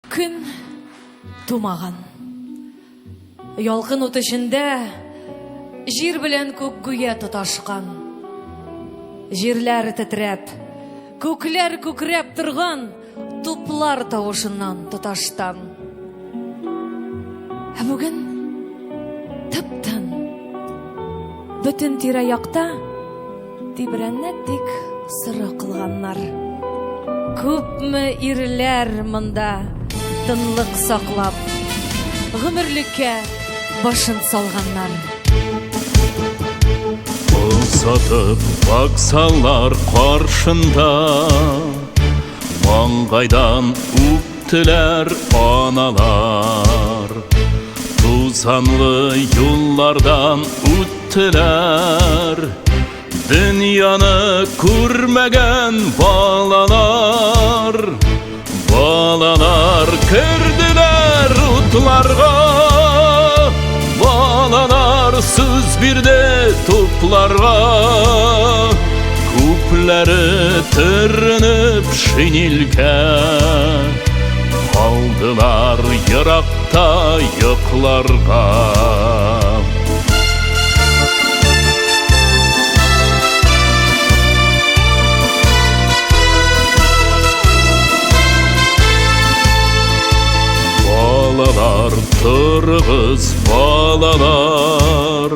Күн тумаган. Ялкын ут эчендә җир белән күк гүя тоташкан. Җирләр тетрәп, күкләр күкрәп торган, туплар тавышыннан тоташтан. Ә бүген тып-тын. Бөтен тирә-якта тибрәннәк тик сыры кылганнар. Күпме ирләр монда тынлык саклап, гомерлеккә башын салганнар. Uzatып баксалар каршында, маңгайдан үптеләр аналар. Тузанлы юллардан үттеләр, дөньяны күрмәгән балалар. Балалар керделәр утларга, балалар сүз бирде тупларга. Күпләре төренеп шинелгә, калдылар еракта йокларга. Балалар, торыгыз, балалар,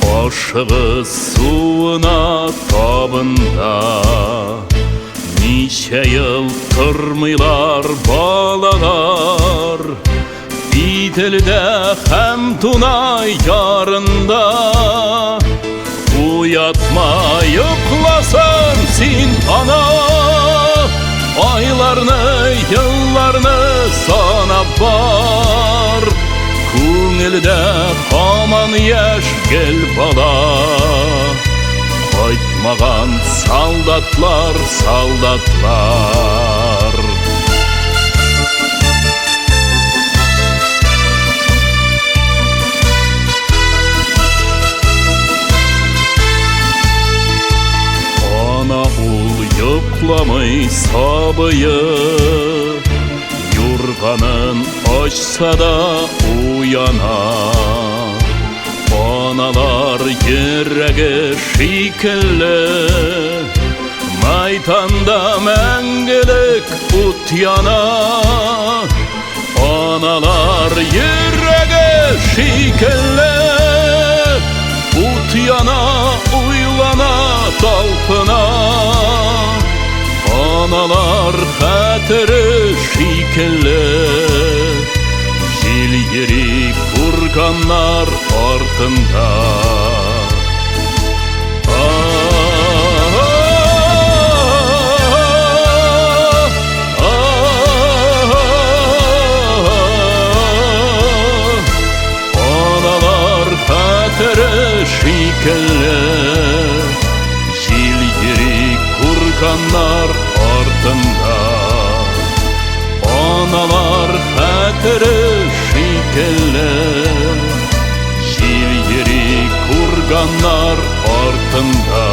ашыгыз суына табында. Ничә ел тормыйлар балалар, Биделдә һәм Дунай ярында. Уятма, йокласын син ана, айларны, елларны санап бар. Күңелдә һаман яшь гел бала, кайтмаган солдатлар, солдатлар. Ана ул йокламый сабые, юрганын ачса да уяна. Аналар йөрәге шикелле, мәйданда мәңгелек ут яна. Аналар йөрәге шикелле, ут яна, уйлана, талпына. Аналар хәтере шикелле, җил йөри курганнар артында. Аналар хәтере шикелле, җил йөри курганнар артында. Аналар хәтере шикелле, җил йөри курганнар артында.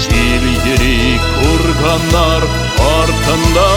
Җил йөри курганнар артында.